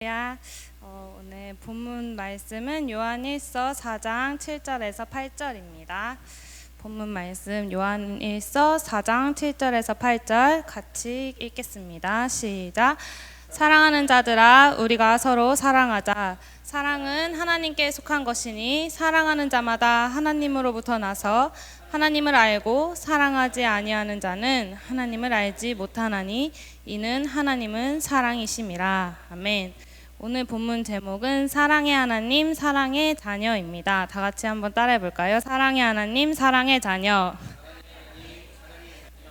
오늘 본문 말씀은 요한일서 4장 7절에서 8절입니다. 본문 말씀 요한일서 4장 7절에서 8절 같이 읽겠습니다. 시작. 사랑하는 자들아, 우리가 서로 사랑하자. 사랑은 하나님께 속한 것이니 사랑하는 자마다 하나님으로부터 나서 하나님을 알고 사랑하지 아니하는 자는 하나님을 알지 못하나니 이는 하나님은 사랑이심이라. 아멘. 오늘 본문 제목은 사랑의 하나님, 사랑의 자녀입니다. 다 같이 한번 따라해 볼까요? 사랑의 하나님, 사랑의 자녀.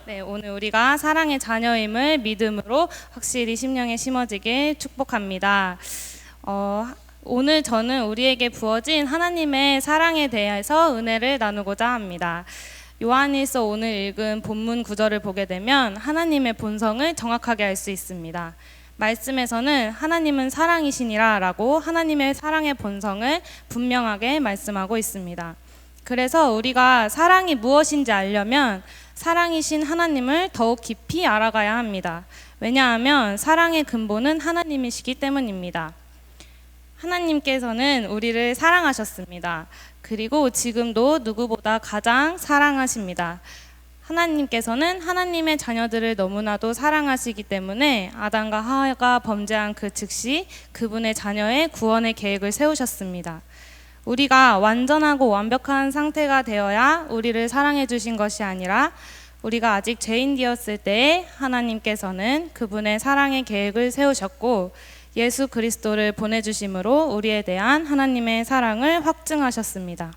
네, 오늘 우리가 사랑의 자녀임을 믿음으로 확실히 심령에 심어지길 축복합니다. 오늘 저는 우리에게 부어진 하나님의 사랑에 대해서 은혜를 나누고자 합니다. 요한일서 오늘 읽은 본문 구절을 보게 되면 하나님의 본성을 정확하게 알 수 있습니다. 말씀에서는 하나님은 사랑이시니라 라고 하나님의 사랑의 본성을 분명하게 말씀하고 있습니다. 그래서 우리가 사랑이 무엇인지 알려면 사랑이신 하나님을 더욱 깊이 알아가야 합니다. 왜냐하면 사랑의 근본은 하나님이시기 때문입니다. 하나님께서는 우리를 사랑하셨습니다. 그리고 지금도 누구보다 가장 사랑하십니다. 하나님께서는 하나님의 자녀들을 너무나도 사랑하시기 때문에 아담과 하와가 범죄한 그 즉시 그분의 자녀의 구원의 계획을 세우셨습니다. 우리가 완전하고 완벽한 상태가 되어야 우리를 사랑해 주신 것이 아니라 우리가 아직 죄인 되었을 때에 하나님께서는 그분의 사랑의 계획을 세우셨고 예수 그리스도를 보내주심으로 우리에 대한 하나님의 사랑을 확증하셨습니다.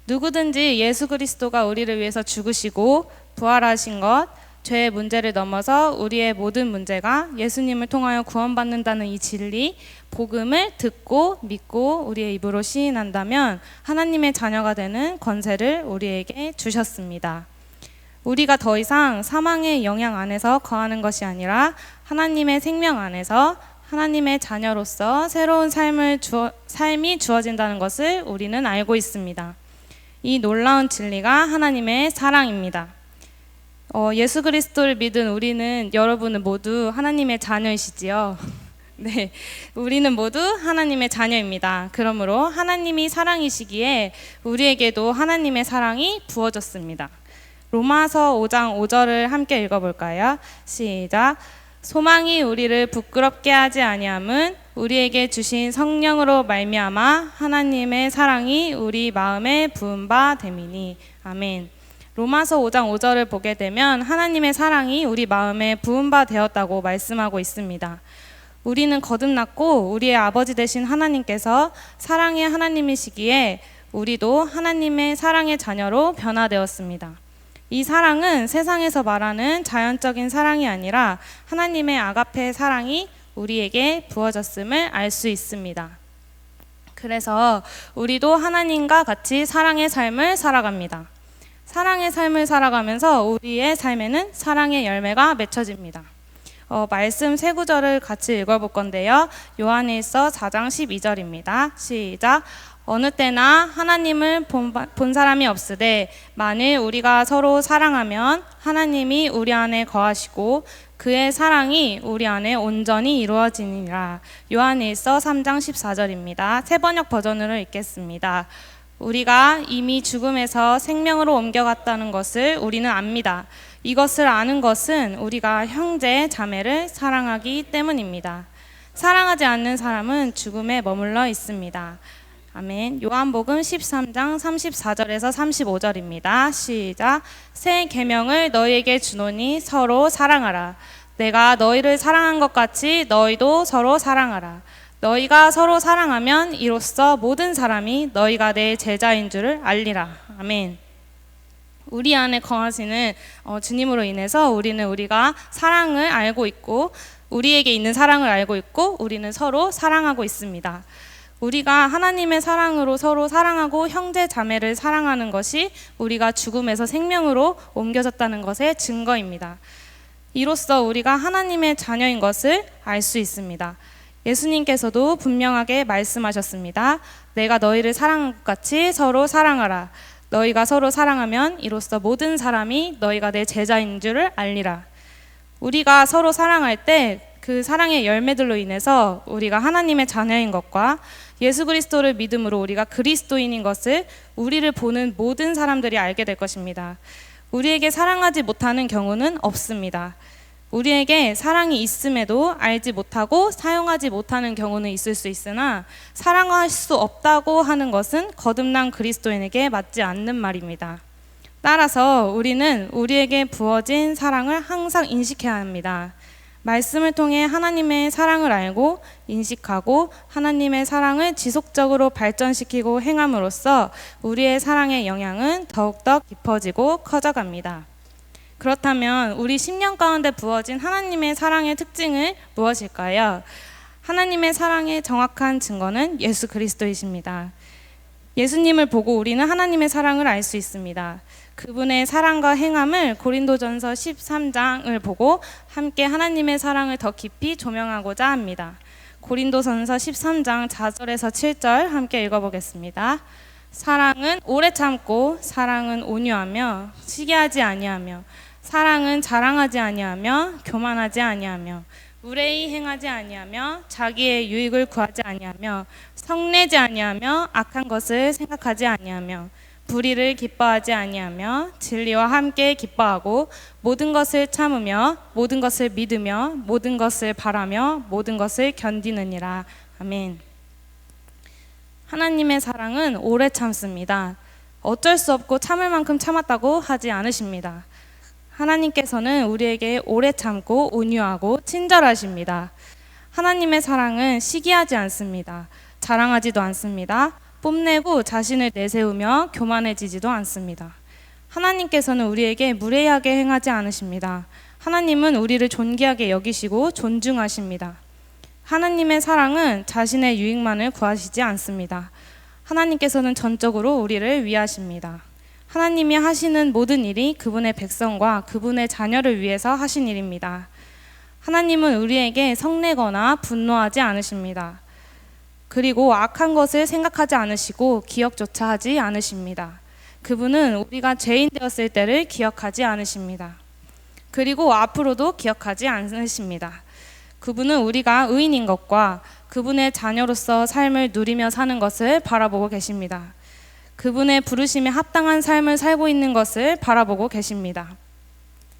누구든지 예수 그리스도가 우리를 위해서 죽으시고 부활하신 것, 죄의 문제를 넘어서 우리의 모든 문제가 예수님을 통하여 구원받는다는 이 진리, 복음을 듣고 믿고 우리의 입으로 시인한다면 하나님의 자녀가 되는 권세를 우리에게 주셨습니다. 우리가 더 이상 사망의 영향 안에서 거하는 것이 아니라 하나님의 생명 안에서 하나님의 자녀로서 새로운 삶이 주어진다는 것을 우리는 알고 있습니다. 이 놀라운 진리가 하나님의 사랑입니다. 예수 그리스도를 믿은 우리는, 여러분은 모두 하나님의 자녀이시지요. 네, 우리는 모두 하나님의 자녀입니다. 그러므로 하나님이 사랑이시기에 우리에게도 하나님의 사랑이 부어졌습니다. 로마서 5장 5절을 함께 읽어볼까요? 시작. 소망이 우리를 부끄럽게 하지 아니함은 우리에게 주신 성령으로 말미암아 하나님의 사랑이 우리 마음에 부은 바 됨이니. 아멘. 로마서 5장 5절을 보게 되면 하나님의 사랑이 우리 마음에 부은 바 되었다고 말씀하고 있습니다. 우리는 거듭났고 우리의 아버지 되신 하나님께서 사랑의 하나님이시기에 우리도 하나님의 사랑의 자녀로 변화되었습니다. 이 사랑은 세상에서 말하는 자연적인 사랑이 아니라 하나님의 아가페 사랑이 우리에게 부어졌음을 알 수 있습니다. 그래서 우리도 하나님과 같이 사랑의 삶을 살아갑니다. 사랑의 삶을 살아가면서 우리의 삶에는 사랑의 열매가 맺혀집니다. 말씀 세 구절을 같이 읽어볼 건데요. 요한일서 4장 12절입니다. 시작. 어느 때나 하나님을 본 사람이 없으되 만일 우리가 서로 사랑하면 하나님이 우리 안에 거하시고 그의 사랑이 우리 안에 온전히 이루어지니라. 요한일서 3장 14절입니다. 새번역 버전으로 읽겠습니다. 우리가 이미 죽음에서 생명으로 옮겨갔다는 것을 우리는 압니다. 이것을 아는 것은 우리가 형제 자매를 사랑하기 때문입니다. 사랑하지 않는 사람은 죽음에 머물러 있습니다. 아멘. 요한복음 13장 34절에서 35절입니다. 시작. 새 계명을 너희에게 주노니 서로 사랑하라. 내가 너희를 사랑한 것 같이 너희도 서로 사랑하라. 너희가 서로 사랑하면 이로써 모든 사람이 너희가 내 제자인 줄을 알리라. 아멘. 우리 안에 거하시는 주님으로 인해서 우리가 사랑을 알고 있고 우리에게 있는 사랑을 알고 있고 우리는 서로 사랑하고 있습니다. 우리가 하나님의 사랑으로 서로 사랑하고 형제 자매를 사랑하는 것이 우리가 죽음에서 생명으로 옮겨졌다는 것의 증거입니다. 이로써 우리가 하나님의 자녀인 것을 알 수 있습니다. 예수님께서도 분명하게 말씀하셨습니다. 내가 너희를 사랑한 것 같이 서로 사랑하라. 너희가 서로 사랑하면 이로써 모든 사람이 너희가 내 제자인 줄을 알리라. 우리가 서로 사랑할 때 그 사랑의 열매들로 인해서 우리가 하나님의 자녀인 것과 예수 그리스도를 믿음으로 우리가 그리스도인인 것을 우리를 보는 모든 사람들이 알게 될 것입니다. 우리에게 사랑하지 못하는 경우는 없습니다. 우리에게 사랑이 있음에도 알지 못하고 사용하지 못하는 경우는 있을 수 있으나 사랑할 수 없다고 하는 것은 거듭난 그리스도인에게 맞지 않는 말입니다. 따라서 우리는 우리에게 부어진 사랑을 항상 인식해야 합니다. 말씀을 통해 하나님의 사랑을 알고 인식하고 하나님의 사랑을 지속적으로 발전시키고 행함으로써 우리의 사랑의 영향은 더욱더 깊어지고 커져갑니다. 그렇다면 우리 10년 가운데 부어진 하나님의 사랑의 특징은 무엇일까요? 하나님의 사랑의 정확한 증거는 예수 그리스도이십니다. 예수님을 보고 우리는 하나님의 사랑을 알 수 있습니다. 그분의 사랑과 행함을 고린도전서 13장을 보고 함께 하나님의 사랑을 더 깊이 조명하고자 합니다. 고린도전서 13장 4절에서 7절 함께 읽어보겠습니다. 사랑은 오래 참고 사랑은 온유하며 시기하지 아니하며 사랑은 자랑하지 아니하며 교만하지 아니하며 무례히 행하지 아니하며 자기의 유익을 구하지 아니하며 성내지 아니하며 악한 것을 생각하지 아니하며 불의를 기뻐하지 아니하며 진리와 함께 기뻐하고 모든 것을 참으며 모든 것을 믿으며 모든 것을 바라며 모든 것을 견디느니라. 아멘. 하나님의 사랑은 오래 참습니다. 어쩔 수 없고 참을 만큼 참았다고 하지 않으십니다. 하나님께서는 우리에게 오래 참고 온유하고 친절하십니다. 하나님의 사랑은 시기하지 않습니다. 자랑하지도 않습니다. 뽐내고 자신을 내세우며 교만해지지도 않습니다. 하나님께서는 우리에게 무례하게 행하지 않으십니다. 하나님은 우리를 존귀하게 여기시고 존중하십니다. 하나님의 사랑은 자신의 유익만을 구하시지 않습니다. 하나님께서는 전적으로 우리를 위하십니다. 하나님이 하시는 모든 일이 그분의 백성과 그분의 자녀를 위해서 하신 일입니다. 하나님은 우리에게 성내거나 분노하지 않으십니다. 그리고 악한 것을 생각하지 않으시고 기억조차 하지 않으십니다. 그분은 우리가 죄인 되었을 때를 기억하지 않으십니다. 그리고 앞으로도 기억하지 않으십니다. 그분은 우리가 의인인 것과 그분의 자녀로서 삶을 누리며 사는 것을 바라보고 계십니다. 그분의 부르심에 합당한 삶을 살고 있는 것을 바라보고 계십니다.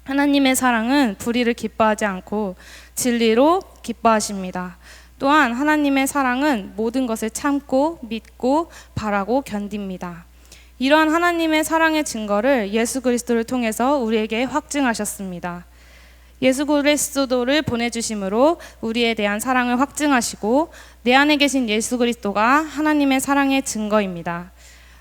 하나님의 사랑은 불의를 기뻐하지 않고 진리로 기뻐하십니다. 또한 하나님의 사랑은 모든 것을 참고 믿고 바라고 견딥니다. 이러한 하나님의 사랑의 증거를 예수 그리스도를 통해서 우리에게 확증하셨습니다. 예수 그리스도를 보내주심으로 우리에 대한 사랑을 확증하시고 내 안에 계신 예수 그리스도가 하나님의 사랑의 증거입니다.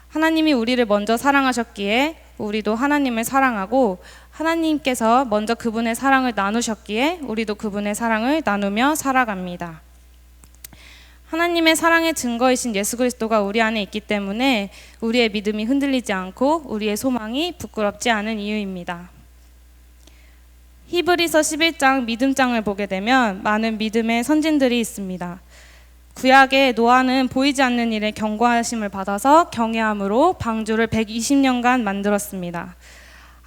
하나님이 우리를 먼저 사랑하셨기에 우리도 하나님을 사랑하고 하나님께서 먼저 그분의 사랑을 나누셨기에 우리도 그분의 사랑을 나누며 살아갑니다. 하나님의 사랑의 증거이신 예수 그리스도가 우리 안에 있기 때문에 우리의 믿음이 흔들리지 않고 우리의 소망이 부끄럽지 않은 이유입니다. 히브리서 11장 믿음장을 보게 되면 많은 믿음의 선진들이 있습니다. 구약의 노아는 보이지 않는 일에 경고하심을 받아서 경외함으로 방주를 120년간 만들었습니다.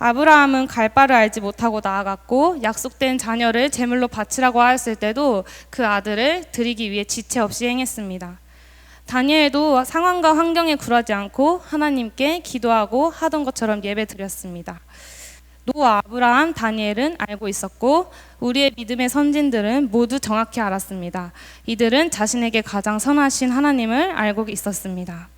아브라함은 갈 바를 알지 못하고 나아갔고 약속된 자녀를 제물로 바치라고 하였을 때도 그 아들을 드리기 위해 지체 없이 행했습니다. 다니엘도 상황과 환경에 굴하지 않고 하나님께 기도하고 하던 것처럼 예배 드렸습니다. 노아, 아브라함, 다니엘은 알고 있었고 우리의 믿음의 선진들은 모두 정확히 알았습니다. 이들은 자신에게 가장 선하신 하나님을 알고 있었습니다.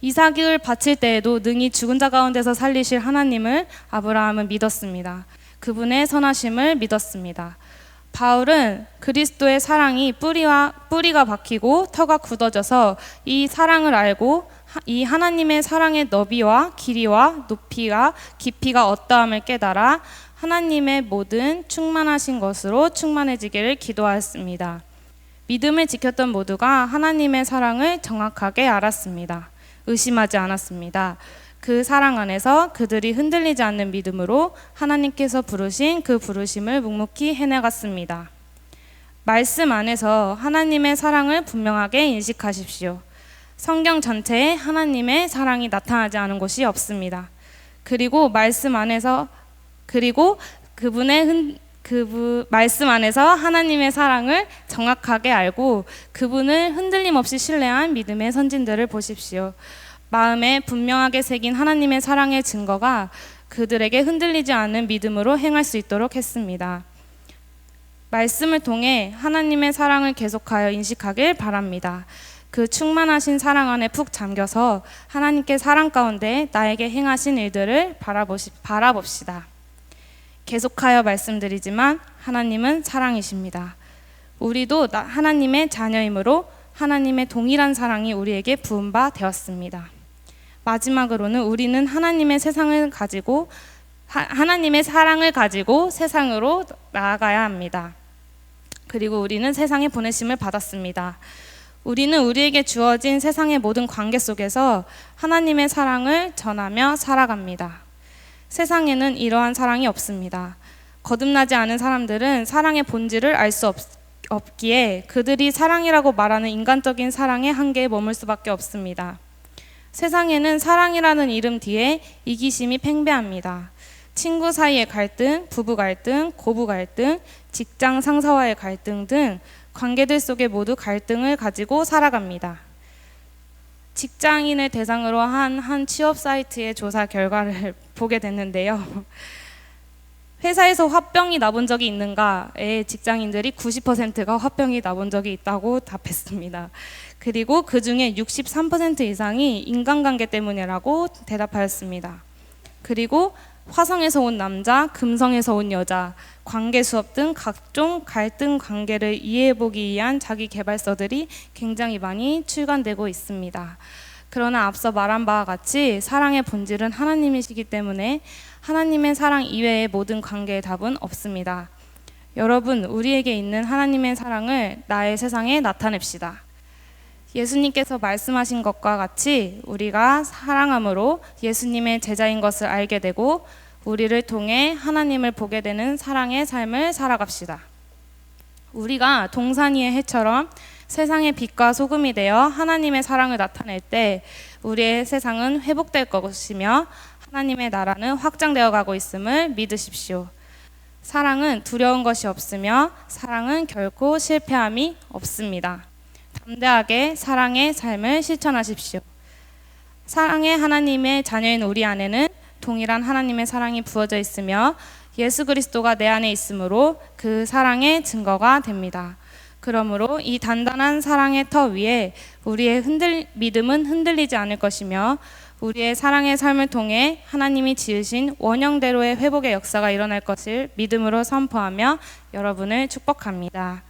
이삭을 바칠 때에도 능히 죽은 자 가운데서 살리실 하나님을 아브라함은 믿었습니다. 그분의 선하심을 믿었습니다. 바울은 그리스도의 사랑이 뿌리가 박히고 터가 굳어져서 이 사랑을 알고 이 하나님의 사랑의 너비와 길이와 높이가 깊이가 어떠함을 깨달아 하나님의 모든 충만하신 것으로 충만해지기를 기도하였습니다. 믿음을 지켰던 모두가 하나님의 사랑을 정확하게 알았습니다. 의심하지 않았습니다. 그 사랑 안에서 그들이 흔들리지 않는 믿음으로 하나님께서 부르신 그 부르심을 묵묵히 해나갔습니다. 말씀 안에서 하나님의 사랑을 분명하게 인식하십시오. 성경 전체에 하나님의 사랑이 나타나지 않은 곳이 없습니다. 그리고 말씀 안에서 그분의 말씀 안에서 하나님의 사랑을 정확하게 알고 그분을 흔들림 없이 신뢰한 믿음의 선진들을 보십시오. 마음에 분명하게 새긴 하나님의 사랑의 증거가 그들에게 흔들리지 않는 믿음으로 행할 수 있도록 했습니다. 말씀을 통해 하나님의 사랑을 계속하여 인식하길 바랍니다. 그 충만하신 사랑 안에 푹 잠겨서 하나님께 사랑 가운데 나에게 행하신 일들을 바라봅시다. 계속하여 말씀드리지만 하나님은 사랑이십니다. 우리도 하나님의 자녀이므로 하나님의 동일한 사랑이 우리에게 부은 바 되었습니다. 마지막으로는 우리는 하나님의 사랑을 가지고 세상으로 나아가야 합니다. 그리고 우리는 세상에 보내심을 받았습니다. 우리는 우리에게 주어진 세상의 모든 관계 속에서 하나님의 사랑을 전하며 살아갑니다. 세상에는 이러한 사랑이 없습니다. 거듭나지 않은 사람들은 사랑의 본질을 알 수 없기에 그들이 사랑이라고 말하는 인간적인 사랑의 한계에 머물 수밖에 없습니다. 세상에는 사랑이라는 이름 뒤에 이기심이 팽배합니다. 친구 사이의 갈등, 부부 갈등, 고부 갈등, 직장 상사와의 갈등 등 관계들 속에 모두 갈등을 가지고 살아갑니다. 직장인을 대상으로 한 취업 사이트의 조사 결과를 보게 됐는데요. 회사에서 화병이 나본 적이 있는가에 직장인들이 90%가 화병이 나본 적이 있다고 답했습니다. 그리고 그 중에 63% 이상이 인간관계 때문이라고 대답하였습니다. 그리고 화성에서 온 남자, 금성에서 온 여자, 관계 수업 등 각종 갈등 관계를 이해해보기 위한 자기 개발서들이 굉장히 많이 출간되고 있습니다. 그러나 앞서 말한 바와 같이 사랑의 본질은 하나님이시기 때문에 하나님의 사랑 이외의 모든 관계의 답은 없습니다. 여러분, 우리에게 있는 하나님의 사랑을 나의 세상에 나타냅시다. 예수님께서 말씀하신 것과 같이 우리가 사랑함으로 예수님의 제자인 것을 알게 되고 우리를 통해 하나님을 보게 되는 사랑의 삶을 살아갑시다. 우리가 동산이의 해처럼 세상의 빛과 소금이 되어 하나님의 사랑을 나타낼 때 우리의 세상은 회복될 것이며 하나님의 나라는 확장되어 가고 있음을 믿으십시오. 사랑은 두려운 것이 없으며 사랑은 결코 실패함이 없습니다. 담대하게 사랑의 삶을 실천하십시오. 사랑의 하나님의 자녀인 우리 안에는 동일한 하나님의 사랑이 부어져 있으며 예수 그리스도가 내 안에 있으므로 그 사랑의 증거가 됩니다. 그러므로 이 단단한 사랑의 터 위에 우리의 믿음은 흔들리지 않을 것이며 우리의 사랑의 삶을 통해 하나님이 지으신 원형대로의 회복의 역사가 일어날 것을 믿음으로 선포하며 여러분을 축복합니다.